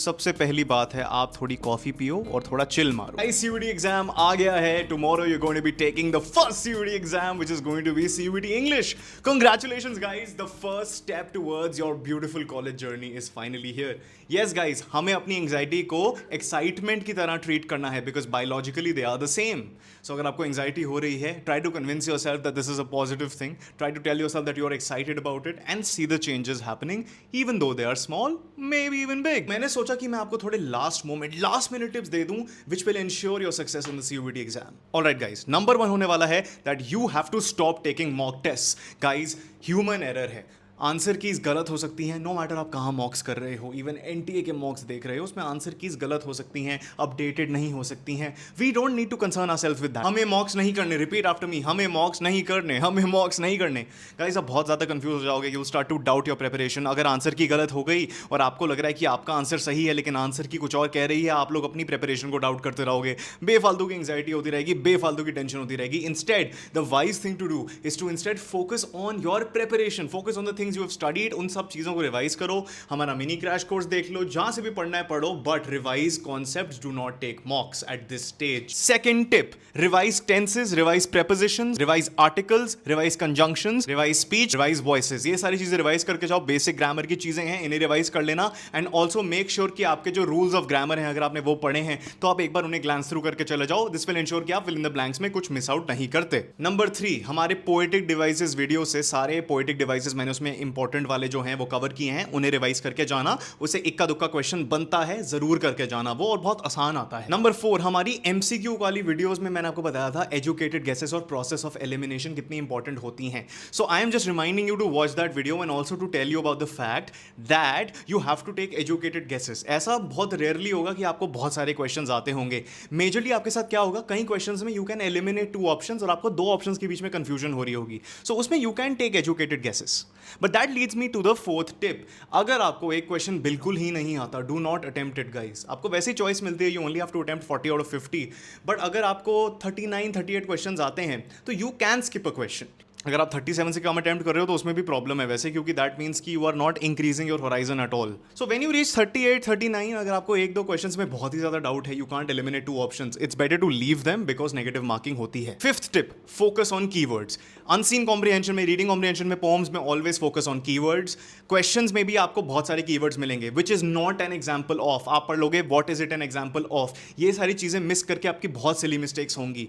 सबसे पहली बात है आप थोड़ी कॉफी पियो और थोड़ा चिल मारो। गाइस सीयूईटी एग्जाम आ गया है। Tomorrow you are going to be taking the first CUET exam which is going to be CUET English. Congratulations guys, the first step towards your beautiful college journey is finally here. Yes guys, हमें अपनी anxiety को excitement की तरह treat करना है because biologically they are the same. So अगर आपको anxiety हो रही है, try to convince yourself that this is a positive thing. Try to tell yourself that you are excited about it and see the changes happening even though they are small, maybe even big. मैंने सोचा कि मैं आपको थोड़े last minute tips दे दूं which will ensure your success in the CUET exam. Alright guys, number 1 होने वाला है that you have to stop taking mock tests. Guys, human error है। आंसर कीज गलत हो सकती हैं, नो मैटर आप कहाँ मॉक्स कर रहे हो। इवन एनटीए के मॉक्स देख रहे हो, उसमें आंसर कीज गलत हो सकती हैं, अपडेटेड नहीं हो सकती हैं। We don't need to concern ourselves with that. हमें मॉक्स नहीं करने, रिपीट आफ्टर मी, हमें मॉक्स नहीं करने, हमें मॉक्स नहीं करने। गाइस आप बहुत ज़्यादा कंफ्यूज हो जाओगे, you start to doubt your preparation. अगर आंसर की गलत हो गई और आपको लग रहा है कि आपका आंसर सही है लेकिन आंसर की कुछ और कह रही है, आप लोग अपनी प्रिपरेशन को डाउट करते रहोगे, बेफालतू की एंग्जाइटी होती रहेगी, बेफालतू की टेंशन होती रहेगी। Instead the wise thing to do is to instead focus on your preparation, focus on the things you have studied. सब चीजों को रिवाइज करो, हमारा मिनी क्रैश कोर्स देख लो, जहां से भी पढ़ना है पढ़ो, but revise concepts, do not take mocks at this stage. Second tip, revise tenses, revise prepositions, revise articles, revise conjunctions, revise speech, revise voices. ये सारी चीजें रिवाइज करके जाओ। बेसिक ग्रामर की चीजें हैं, इन्हें रिवाइज कर लेना। एंड ऑल्सो मेक श्योर कि आपके जो रूल्स ऑफ ग्रामर हैं, अगर आपने वो पढ़े हैं तो आप एक बार उन्हें ग्लांस थ्रू करके चले जाओ। दिस विल इंश्योर कि आप फिल इन द ब्लैंक्स में कुछ मिस आउट नहीं करते। नंबर 3, हमारे पोएटिक डिवाइसेस वीडियो से सारे पोएटिक डिवाइसेस मैंने उसमें इंपॉर्टेंट वाले जो हैं वो कवर किए हैं, उन्हें रिवाइज करके जाना। उसे इक्का दुक्का क्वेश्चन बनता है, जरूर करके जाना वो, और बहुत आसान आता है। नंबर 4, हमारी एमसीक्यू वाली वीडियोस में मैंने आपको बताया था एजुकेटेड गेसेस और प्रोसेस ऑफ एलिमिनेशन कितनी इंपॉर्टेंट होती हैं। So I am just reminding you to watch that video and also to tell you about the fact that you have to take educated guesses. ऐसा बहुत rarely होगा कि आपको बहुत सारे क्वेश्चंस आते होंगे। मेजरली आपके साथ क्या होगा, कई क्वेश्चंस में यू कैन एलिमिनेट 2 ऑप्शंस और आपको 2 ऑप्शंस के बीच में कंफ्यूजन हो रही होगी। सो उसमें you can take educated guesses. But that leads me to the 4th tip. अगर आपको एक क्वेश्चन बिल्कुल ही नहीं आता, do not attempt it guys. आपको वैसी चॉइस मिलती है, you only have to attempt 40 out of 50। But अगर आपको 39-38 क्वेश्चंस आते हैं तो you can skip a question. अगर आप 37 से कम अटेम्प्ट कर रहे हो तो उसमें भी प्रॉब्लम है वैसे, क्योंकि दैट मीन्स कि you are not increasing your horizon at all. So when you reach 38-39, अगर आपको 1-2 क्वेश्चंस में बहुत ही ज्यादा डाउट है, you can't eliminate 2 options, it's better to leave them because negative marking होती है। 5th tip, focus on keywords. Unseen comprehension में, reading comprehension में, पोम्स में always focus on keywords. Questions में भी आपको बहुत सारे कीवर्ड्स मिलेंगे which is not an example of. आप पढ़ लोगे what is it an example of, ये सारी चीजें मिस करके आपकी बहुत सिली मिस्टेक्स होंगी।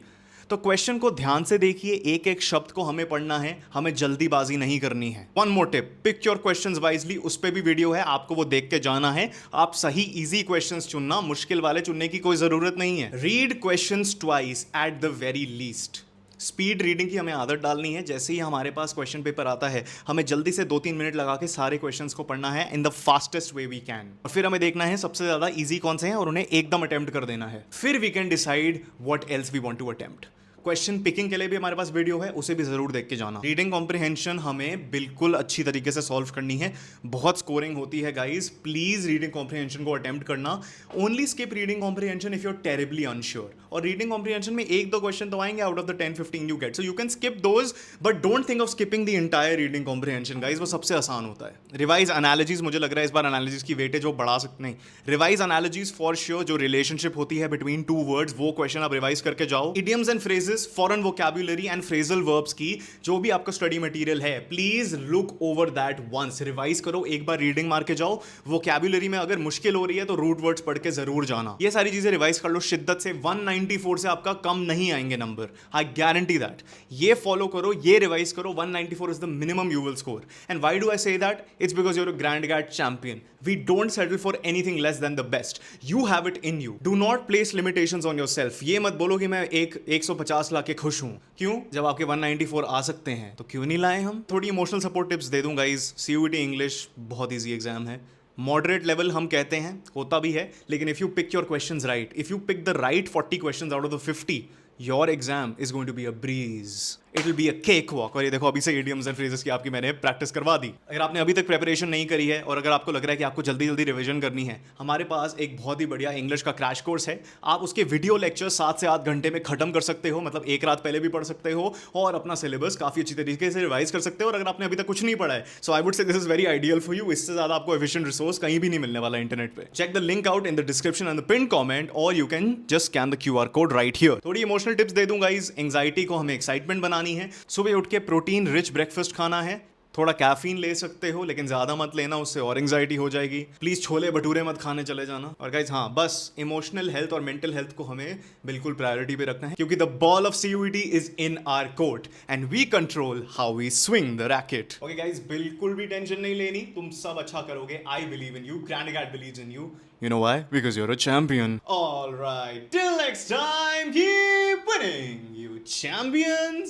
तो क्वेश्चन को ध्यान से देखिए, एक एक शब्द को हमें पढ़ना है, हमें जल्दीबाजी नहीं करनी है। One more tip, pick your questions wisely. उस पे भी वीडियो है, आपको वो देख के जाना है। आप सही इजी क्वेश्चंस चुनना, मुश्किल वाले चुनने की कोई जरूरत नहीं है। Read questions twice at the very least. Speed reading की हमें आदत डालनी है। जैसे ही हमारे पास क्वेश्चन पेपर आता है, हमें जल्दी से 2-3 मिनट लगा के सारे क्वेश्चंस को पढ़ना है in the fastest way we can. और फिर हमें देखना है सबसे ज्यादा इजी कौन से हैं और उन्हें एकदम अटेम्प्ट कर देना है। फिर we can decide what else we want to attempt. Question picking के लिए भी हमारे पास वीडियो है, उसे भी जरूर देख के जाना। रीडिंग कॉम्प्रिहेंशन हमें बिल्कुल अच्छी तरीके से सॉल्व करनी है, बहुत स्कोरिंग होती है गाइस। प्लीज रीडिंग कॉम्प्रिहेंशन को अटेम्प्ट करना। Only skip reading comprehension if you are terribly unsure. और रीडिंग कॉम्प्रिहेंशन में 1-2 क्वेश्चन तो आएंगे out of the 10-15 you get, so you can skip those, but don't think of skipping the entire reading comprehension guys, वो सबसे आसान होता है। Revise analogies, मुझे लग रहा है इस बार एनालॉजीज की वेटेज वो बढ़ा सकते नहीं। रिवाइज एनालॉजीज फॉर श्योर, जो रिलेशनशिप होती है बिटवीन 2 वर्ड्स, वो क्वेश्चन आप रिवाइज करके जाओ। Idioms and phrases, foreign vocabulary and phrasal verbs की जो भी आपका स्टडी मटेरियल है, please look over that once. Revise करो, एक बार रीडिंग मार के जाओ। वोकैब्युलरी में अगर मुश्किल हो रही है तो रूट वर्ड्स पढ़ के जरूर जाना। ये सारी चीजें रिवाइज कर लो शिद्दत से। 194 से आपका कम नहीं आएंगे नंबर, आई गारंटी दैट। ये फॉलो करो, ये रिवाइज करो, 194 is the minimum you will score. And why do I say that? It's because you're a grand gat champion. We don't settle for anything less than the best. You have it in you. Do not place limitations on yourself. ये मत बोलो कि मैं 150 ला के खुश हूं। क्यों? जब आपके 194 आ सकते हैं तो क्यों नहीं लाए हम? थोड़ी इमोशनल सपोर्ट टिप्स दे दूं गाइस। सीयूईटी इंग्लिश बहुत ईजी एग्जाम है। मॉडरेट लेवल हम कहते हैं, होता भी है, लेकिन if you pick your questions right, if you pick the right 40 questions out of the 50, your exam is going to be a breeze. It will be a cake walk. और ये देखो अभी से idioms एंड phrases की आपकी मैंने practice करवा दी। अगर आपने अभी तक प्रिपरेशन नहीं करी है और अगर आपको लग रहा है कि आपको जल्दी जल्दी रिवीजन करनी है, हमारे पास एक बहुत ही बढ़िया इंग्लिश का क्रैश कोर्स है। आप उसके वीडियो लेक्चर 7 से 8 घंटे में खत्म कर सकते हो, मतलब एक रात पहले भी पढ़ सकते हो और अपना सिलेबस काफी अच्छी तरीके से रिवाइज कर सकते हो। और अगर आपने अभी तक कुछ नहीं पढ़ा है, so I would say this is very ideal for you. इससे ज्यादा आपको एफिशिएंट रिसोर्स कहीं भी नहीं मिलने वाला इंटरनेट पे। Check the link out in the description and the pin comment, और you can just scan the QR code right here. थोड़ी इमोशनल टिप्स दे दूं गाइस। एंजाइटी को हमें एक्साइटमेंट बनानी है। सुबह उठ के प्रोटीन रिच ब्रेकफास्ट खाना है। थोड़ा कैफीन ले सकते हो लेकिन ज्यादा मत लेना, उससे और एंजाइटी हो जाएगी। प्लीज छोले भटूरे मत खाने चले जाना। और गाइस हाँ, बस इमोशनल हेल्थ और मेंटल हेल्थ को हमें बिल्कुल प्रायोरिटी पे रखना है, क्योंकि the ball of CUET is in our court and we control how we swing the racket. Okay guys, बिल्कुल भी टेंशन नहीं लेनी, तुम सब अच्छा करोगे। I believe in you, grandad believes in you. You know why? Because you're a champion. All right. Till next time, keep winning, you champions.